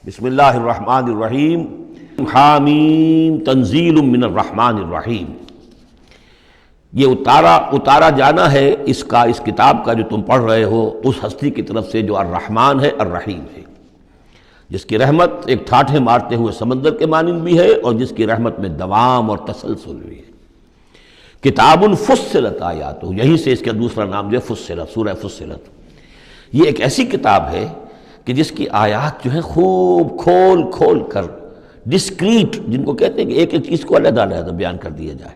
بسم اللہ الرحمن الرحیم حامیم تنزیل من الرحمن الرحیم۔ یہ اتارا جانا ہے اس کتاب کا جو تم پڑھ رہے ہو اس ہستی کی طرف سے جو الرحمن ہے الرحیم ہے، جس کی رحمت ایک ٹھاٹھے مارتے ہوئے سمندر کے مانند بھی ہے اور جس کی رحمت میں دوام اور تسلسل بھی ہے۔ کتاب فصلت آیاتہ، یہیں سے اس کا دوسرا نام جو ہے فصلت، سورہ فصلت۔ یہ ایک ایسی کتاب ہے کہ جس کی آیات جو ہیں خوب کھول کھول کر ڈسکریٹ، جن کو کہتے ہیں کہ ایک ایک چیز کو علیحدہ علیحدہ بیان کر دیا جائے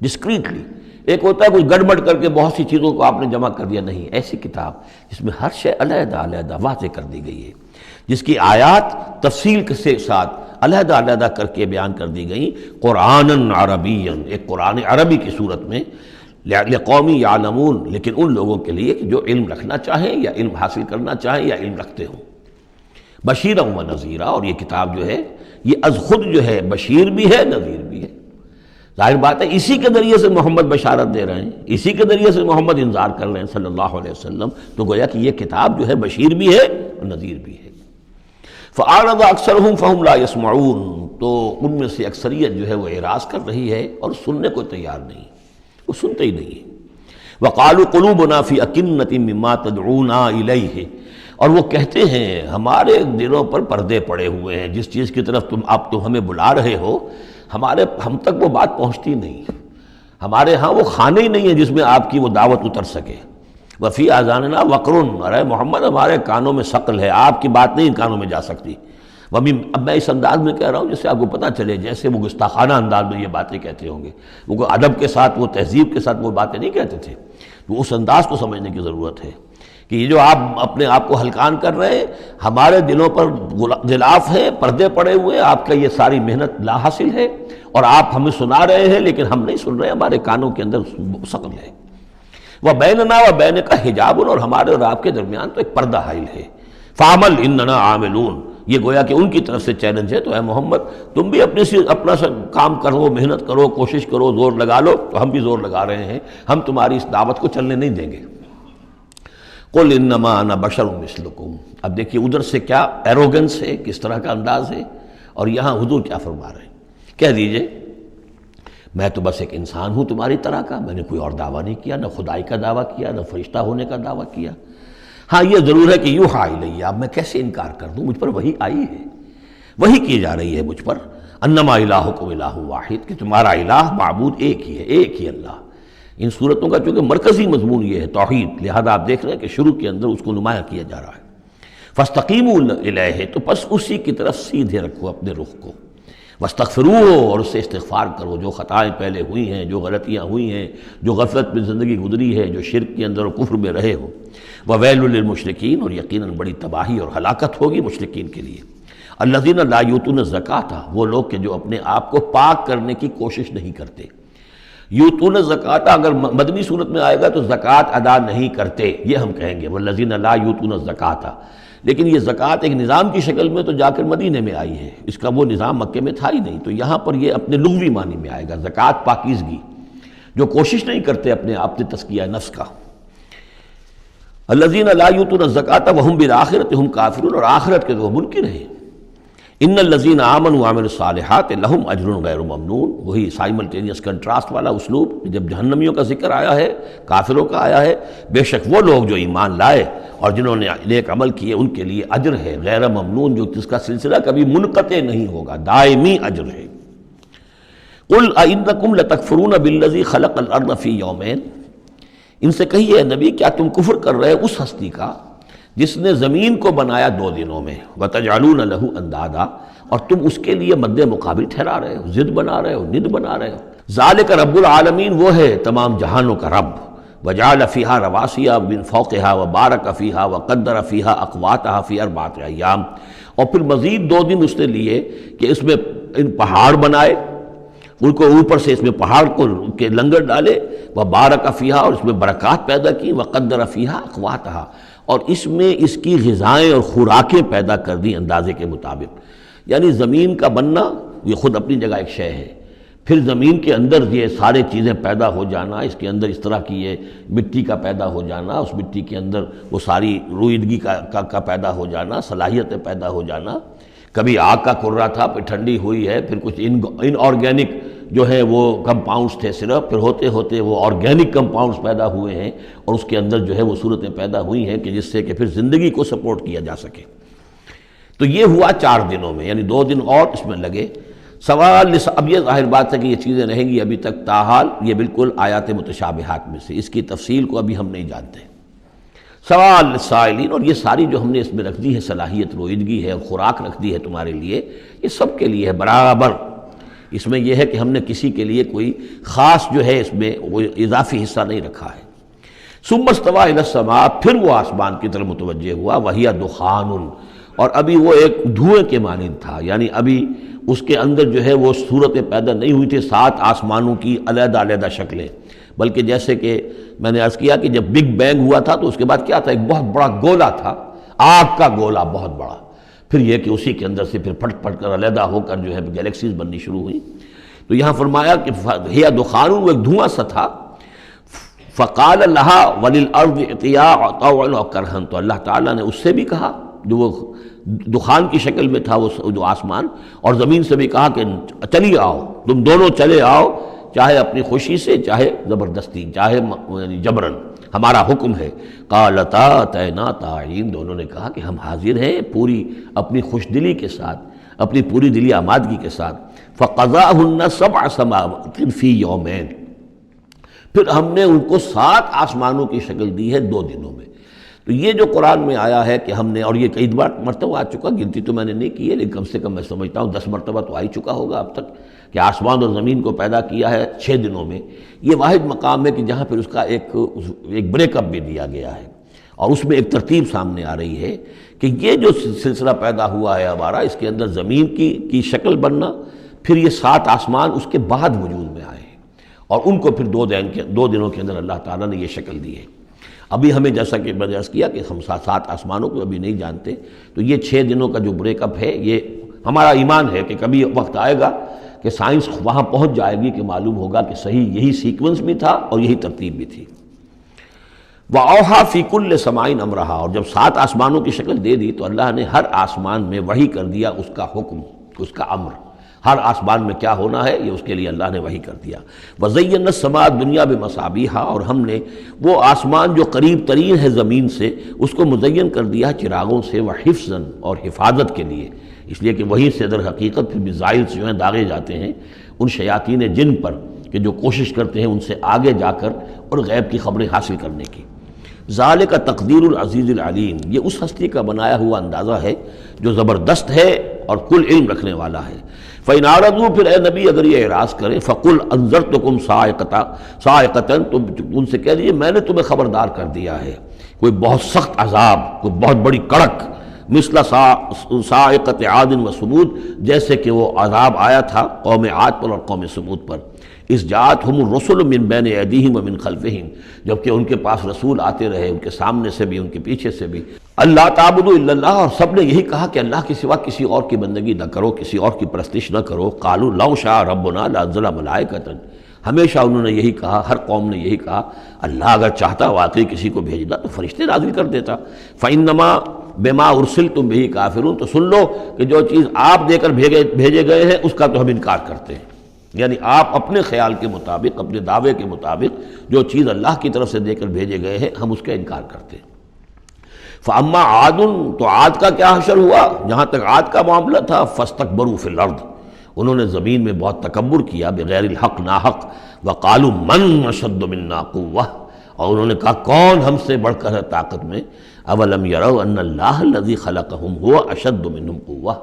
ڈسکریٹلی۔ ایک ہوتا ہے کچھ گڑبڑ کر کے بہت سی چیزوں کو آپ نے جمع کر دیا، نہیں، ایسی کتاب جس میں ہر شے علیحدہ علیحدہ واضح کر دی گئی ہے، جس کی آیات تفصیل کے ساتھ علیحدہ علیحدہ کر کے بیان کر دی گئی، قرآنً عربیًا، ایک قرآن عربی کی صورت میں، لقوم یعلمون، لیکن ان لوگوں کے لیے کہ جو علم رکھنا چاہیں یا علم حاصل کرنا چاہیں یا علم رکھتے ہوں، بشیرًا و نذیرا۔ اور یہ کتاب جو ہے یہ از خود جو ہے بشیر بھی ہے نذیر بھی ہے۔ ظاہر بات ہے اسی کے ذریعے سے محمد بشارت دے رہے ہیں، اسی کے ذریعے سے محمد انذار کر رہے ہیں صلی اللہ علیہ وسلم، تو گویا کہ یہ کتاب جو ہے بشیر بھی ہے اور نذیر بھی ہے۔ فَأَعْرَضَ أَكْثَرُهُمْ فَهُمْ لَا يَسْمَعُونَ، تو ان میں سے اکثریت جو ہے وہ اعراض کر رہی ہے اور سننے کو تیار نہیں، وہ سنتے ہی نہیں ہیں۔ وَقَالُوا قُلُوبُنَا فِي أَكِنَّةٍ مِّمَّا تَدْعُونَا إِلَيْهِ، اور وہ کہتے ہیں ہمارے دلوں پر پردے پڑے ہوئے ہیں، جس چیز کی طرف تم ہمیں بلا رہے ہو ہم تک وہ بات پہنچتی نہیں، ہمارے ہاں وہ خانے ہی نہیں ہے جس میں آپ کی وہ دعوت اتر سکے۔ وفی آذاننا وقرن، ارے محمد ہمارے کانوں میں ثقل ہے، آپ کی بات نہیں ان کانوں میں جا سکتی۔ اب میں اس انداز میں کہہ رہا ہوں جس سے آپ کو پتہ چلے، جیسے وہ گستاخانہ انداز میں یہ باتیں کہتے ہوں گے، وہ ادب کے ساتھ، وہ تہذیب کے ساتھ وہ باتیں نہیں کہتے تھے، تو اس انداز کو سمجھنے کی ضرورت ہے کہ یہ جو آپ اپنے آپ کو ہلکان کر رہے ہیں، ہمارے دلوں پر غلاف ہے، پردے پڑے ہوئے، آپ کا یہ ساری محنت لا حاصل ہے، اور آپ ہمیں سنا رہے ہیں لیکن ہم نہیں سن رہے، ہمارے کانوں کے اندر ثقل ہے۔ وَبَيْنَنَا وَبَيْنَكَ حِجَابٌ، اور ہمارے اور آپ کے درمیان تو ایک پردہ حائل ہے۔ فَعَمَلْ إِنَّنَا عَامِلُونَ، یہ گویا کہ ان کی طرف سے چیلنج ہے، تو اے محمد تم بھی اپنا کام کرو، محنت کرو، کوشش کرو، زور لگا لو، تو ہم بھی زور لگا رہے ہیں، ہم تمہاری اس دعوت کو چلنے نہیں دیں گے۔ قُلْ إِنَّمَا أَنَا بَشَرٌ مِثْلُكُمْ، اب دیکھیے ادھر سے کیا ایروگنس ہے، کس طرح کا انداز ہے، اور یہاں حضور کیا فرما رہے ہیں، کہہ دیجئے میں تو بس ایک انسان ہوں تمہاری طرح کا، میں نے کوئی اور دعویٰ نہیں کیا، نہ خدائی کا دعویٰ کیا، نہ فرشتہ ہونے کا دعویٰ کیا۔ ہاں یہ ضرور ہے کہ یوحیٰ الیہ، اب میں کیسے انکار کر دوں، مجھ پر وحی آئی ہے، وحی کی جا رہی ہے مجھ پر، انما الہکم الہ واحد، کہ تمہارا الہ معبود ایک ہی ہے، ایک ہی اللہ۔ ان صورتوں کا چونکہ مرکزی مضمون یہ ہے توحید، لہذا آپ دیکھ رہے ہیں کہ شروع کے اندر اس کو نمایاں کیا جا رہا ہے۔ فاستقیموا الیہ، تو بس اسی کی طرف سیدھے رکھو اپنے رخ کو، واستغفروہ، اور اس سے استغفار کرو، جو خطائیں پہلے ہوئی ہیں، جو غلطیاں ہوئی ہیں، جو غفلت میں زندگی گزری ہے، جو شرک کے اندر و کفر میں رہے ہو۔ وویل للمشرکین، اور یقیناً بڑی تباہی اور ہلاکت ہوگی مشرکین کے لیے۔ الذین لا یؤتون الزکاۃ، وہ لوگ کہ جو اپنے آپ کو پاک کرنے کی کوشش نہیں کرتے۔ یؤتون الزکاۃ اگر مدنی صورت میں آئے گا تو زکوٰۃ ادا نہیں کرتے، یہ ہم کہیں گے، والذین لا یؤتون الزکاۃ، لیکن یہ زکوٰۃ ایک نظام کی شکل میں تو جا کر مدینے میں آئی ہے، اس کا وہ نظام مکے میں تھا ہی نہیں، تو یہاں پر یہ اپنے لغوی معنی میں آئے گا، زکوٰۃ پاکیزگی، جو کوشش نہیں کرتے اپنے آپ سے تزکیہ نفس کا۔ الذین لا یؤتون الزکاۃ وہم بالآخرۃ ہم کافرون، اور آخرت کے وہ منکر ہیں۔ ان الذین آمنوا وعملوا الصالحات لہم اجر غیر ممنون، وہی سائملٹینیس کنٹراسٹ والا اسلوب، جب جہنمیوں کا ذکر آیا ہے، کافروں کا آیا ہے، بے شک وہ لوگ جو ایمان لائے اور جنہوں نے نیک عمل کیے ان کے لیے اجر ہے غیر ممنون، جو جس کا سلسلہ کبھی منقطع نہیں ہوگا، دائمی اجر ہے۔ قل اَإِنَّكُمْ لَتَكْفُرُونَ بِالَّذِي خَلَقَ الْأَرْضَ فِي يَوْمَيْنِ، ان سے کہیے نبی کیا تم کفر کر رہے اس ہستی کا جس نے زمین کو بنایا 2 دنوں میں، وَتَجْعَلُونَ لَهُ أَندَادًا، اور تم اس کے لیے مد مقابل ٹھہرا رہے ہو، ضد بنا رہے ہو، ند بنا رہے ہو۔ ذَلِكَ رَبُّ الْعَالَمِينَ، وہ ہے تمام جہانوں کا رب۔ وَجَعَلَ فِيهَا رَوَاسِيَ مِن فَوْقِهَا وَبَارَكَ فِيهَا وَقَدَّرَ فِيهَا أَقْوَاتَهَا فِي 4 أَيَّامٍ، اور پھر مزید 2 دن اس نے لیے کہ اس میں ان پہاڑ بنائے، ان کو اوپر سے اس میں پہاڑ کو کے لنگر ڈالے، وَبَارَكَ فِيهَا، اور اس میں برکات پیدا کی، وَقَدَّرَ فِيهَا أَقْوَاتَهَا، اور اس میں اس کی غذائیں اور خوراکیں پیدا کر دی اندازے کے مطابق۔ یعنی زمین کا بننا یہ خود اپنی جگہ ایک شے ہے، پھر زمین کے اندر یہ سارے چیزیں پیدا ہو جانا، اس کے اندر اس طرح کی یہ مٹی کا پیدا ہو جانا، اس مٹی کے اندر وہ ساری روئیدگی کا پیدا ہو جانا، صلاحیتیں پیدا ہو جانا، کبھی آگ کا کرا تھا، پھر ٹھنڈی ہوئی ہے، پھر کچھ ان آرگینک جو ہے وہ کمپاؤنڈس تھے صرف، پھر ہوتے ہوتے وہ آرگینک کمپاؤنڈس پیدا ہوئے ہیں، اور اس کے اندر جو ہے وہ صورتیں پیدا ہوئی ہیں کہ جس سے کہ پھر زندگی کو سپورٹ کیا جا سکے۔ تو یہ ہوا 4 دنوں میں، یعنی 2 دن اور اس میں لگے۔ سوال اب یہ ظاہر بات ہے کہ یہ چیزیں رہیں گی ابھی تک، تاحال یہ بالکل آیات متشابہات میں سے، اس کی تفصیل کو ابھی ہم نہیں جانتے۔ سوال للسائلین، اور یہ ساری جو ہم نے اس میں رکھ دی ہے صلاحیت، رویدگی ہے، خوراک رکھ دی ہے تمہارے لیے، یہ سب کے لیے ہے برابر۔ اس میں یہ ہے کہ ہم نے کسی کے لیے کوئی خاص جو ہے اس میں وہ اضافی حصہ نہیں رکھا ہے۔ ثم استوى الى السماء، پھر وہ آسمان کی طرف متوجہ ہوا، وہی دخان، اور ابھی وہ ایک دھوئیں کے مانند تھا، یعنی ابھی اس کے اندر جو ہے وہ صورتیں پیدا نہیں ہوئی تھی 7 آسمانوں کی علیحدہ علیحدہ شکلیں، بلکہ جیسے کہ میں نے عرض کیا کہ جب بگ بینگ ہوا تھا تو اس کے بعد کیا تھا، ایک بہت بڑا گولا تھا، آگ کا گولا بہت بڑا، پھر یہ کہ اسی کے اندر سے پھر پھٹ پھٹ کر علیحدہ ہو کر جو ہے گیلیکسیز بننی شروع ہوئی۔ تو یہاں فرمایا کہ ہی دخان، وہ ایک دھواں سا تھا، فقال لها وللارض ائتيا طوعا وكرها، تو اللہ تعالیٰ نے اس سے بھی کہا جو وہ دخان کی شکل میں تھا وہ جو آسمان، اور زمین سے بھی کہا کہ چلی آؤ، تم دونوں چلے آؤ، چاہے اپنی خوشی سے، چاہے زبردستی، چاہے یعنی جبرن، ہمارا حکم ہے۔ قالتا اتینا طاعین، دونوں نے کہا کہ ہم حاضر ہیں پوری اپنی خوش دلی کے ساتھ، اپنی پوری دلی آمادگی کے ساتھ۔ فقضاهن 7 سماوات فی یومین، پھر ہم نے ان کو 7 آسمانوں کی شکل دی ہے 2 دنوں میں۔ تو یہ جو قرآن میں آیا ہے کہ ہم نے، اور یہ کئی مرتبہ آ چکا، گنتی تو میں نے نہیں کی ہے لیکن کم سے کم میں سمجھتا ہوں 10 مرتبہ تو آ ہی چکا ہوگا اب تک، کہ آسمان اور زمین کو پیدا کیا ہے 6 دنوں میں۔ یہ واحد مقام ہے کہ جہاں پھر اس کا ایک بریک اپ بھی دیا گیا ہے، اور اس میں ایک ترتیب سامنے آ رہی ہے کہ یہ جو سلسلہ پیدا ہوا ہے ہمارا، اس کے اندر زمین کی شکل بننا، پھر یہ 7 آسمان اس کے بعد وجود میں آئے ہیں، اور ان کو پھر 2 دنوں کے اندر اللہ تعالیٰ نے یہ شکل دی ہے۔ ابھی ہمیں جیسا کہ میں نے عرض کیا کہ ہم 7 آسمانوں کو ابھی نہیں جانتے، تو یہ 6 دنوں کا جو بریک اپ ہے، یہ ہمارا ایمان ہے کہ کبھی وقت آئے گا کہ سائنس وہاں پہنچ جائے گی کہ معلوم ہوگا کہ صحیح یہی سیکوینس بھی تھا اور یہی ترتیب بھی تھی۔ وَأَوْحَىٰ فِي كُلِّ سَمَاءٍ أَمْرَهَا، اور جب 7 آسمانوں کی شکل دے دی تو اللہ نے ہر آسمان میں وحی کر دیا اس کا حکم، اس کا امر، ہر آسمان میں کیا ہونا ہے یہ اس کے لیے اللہ نے وحی کر دیا۔ وَزَيَّنَّا السَّمَاءَ الدُّنْيَا بِمَصَابِيحَ، اور ہم نے وہ آسمان جو قریب ترین ہے زمین سے اس کو مزین کر دیا چراغوں سے، وحفظاً، اور حفاظت کے لیے، اس لیے کہ وہی سے در حقیقت پھر میزائل جو ہیں داغے جاتے ہیں ان شیاطین جن پر کہ جو کوشش کرتے ہیں ان سے آگے جا کر اور غیب کی خبریں حاصل کرنے کی۔ ذالک تقدیر العزیز العلیم، یہ اس ہستی کا بنایا ہوا اندازہ ہے جو زبردست ہے اور کل علم رکھنے والا ہے۔ فَإِنْ أَعْرَضُوا، پھر اے نبی اگر یہ اعراض کریں، فَقُلْ أَنذَرْتُكُمْ صَاعِقَةً، تو ان سے کہہ دیجیے میں نے تمہیں خبردار کر دیا ہے کوئی بہت سخت عذاب، کوئی بہت بڑی کڑک، مثل صاعقۃ عاد و ثمود، جیسے کہ وہ عذاب آیا تھا قوم عاد پر اور قوم ثمود پر۔ اذ جاءتهم الرسل من بین ایدیہم ومن خلفہم، جبکہ ان کے پاس رسول آتے رہے ان کے سامنے سے بھی ان کے پیچھے سے بھی۔ اللہ تعبدوا الا اللہ، اور سب نے یہی کہا کہ اللہ کے سوا کسی اور کی بندگی نہ کرو، کسی اور کی پرستش نہ کرو۔ قالوا لو شاء ربنا لانزل ملائکۃ، ہمیشہ انہوں نے یہی کہا، ہر قوم نے یہی کہا اللہ اگر چاہتا واقعی کسی کو بھیجنا تو فرشتے نازل کر دیتا۔ فانما بما ارسلتم به کافرون، تو سن لو کہ جو چیز آپ دے کر بھیجے گئے ہیں اس کا تو ہم انکار کرتے ہیں، یعنی آپ اپنے خیال کے مطابق، اپنے دعوے کے مطابق جو چیز اللہ کی طرف سے دے کر بھیجے گئے ہیں ہم اس کا انکار کرتے ہیں۔ فاما عاد، تو عاد کا کیا حشر ہوا؟ جہاں تک عاد کا معاملہ تھا، فاستکبروا فی الارض، انہوں نے زمین میں بہت تکبر کیا بغیر الحق، ناحق۔ وقالوا من اشد منا قوہ، اور انہوں نے کہا کون ہم سے بڑھ کر ہے طاقت میں۔ اولم یروا ان اللہ الذی خلقہم هو اشد منہم قوہ،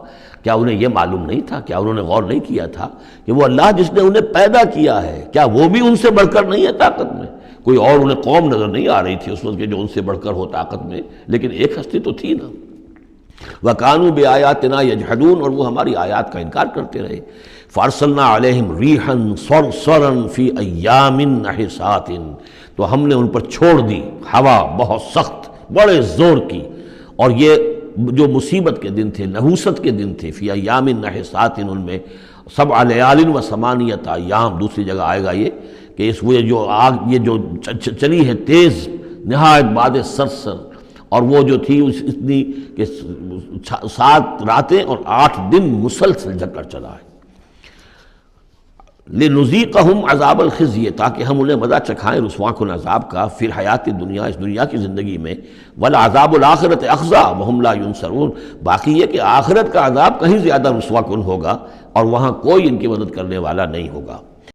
کیا انہیں یہ معلوم نہیں تھا، کیا انہوں نے غور نہیں کیا تھا کہ وہ اللہ جس نے انہیں پیدا کیا ہے، کیا وہ بھی ان سے بڑھ کر نہیں ہے طاقت میں؟ کوئی اور انہیں قوم نظر نہیں آ رہی تھی اس وقت کہ جو ان سے بڑھ کر ہو طاقت میں، لیکن ایک ہستی تو تھی نا۔ وَكَانُوا بِآيَاتِنَا يَجْحَدُونَ، اور وہ ہماری آیات کا انکار کرتے رہے۔ فَأَرْسَلْنَا عَلَيْهِمْ رِيحًا صَرْصَرًا فِي أَيَّامٍ نَحِسَاتٍ، تو ہم نے ان پر چھوڑ دی ہوا بہت سخت، بڑے زور کی، اور یہ جو مصیبت کے دن تھے، نحوست کے دن تھے، فی ایام نحسات، ان میں 7 لیال و 8 ایام، دوسری جگہ آئے گا یہ کہ اس وہ جو آگ یہ جو چلی ہے تیز نہایت باد سرسر، اور وہ جو تھی اتنی کہ 7 راتیں اور 8 دن مسلسل چکر چلا ہے۔ لِنُذِيقَهُمْ عَذَابَ الْخِزْيِ، تاکہ ہم انہیں مزہ چکھائیں رسوا کن عذاب کا، فی الحیات دنیا، اس دنیا کی زندگی میں، وَالْعَذَابُ الْآخِرَةِ أَخْزَىٰ وَهُمْ لَا يُنصَرُونَ، باقی یہ کہ آخرت کا عذاب کہیں زیادہ رسوا کن ہوگا اور وہاں کوئی ان کی مدد کرنے والا نہیں ہوگا۔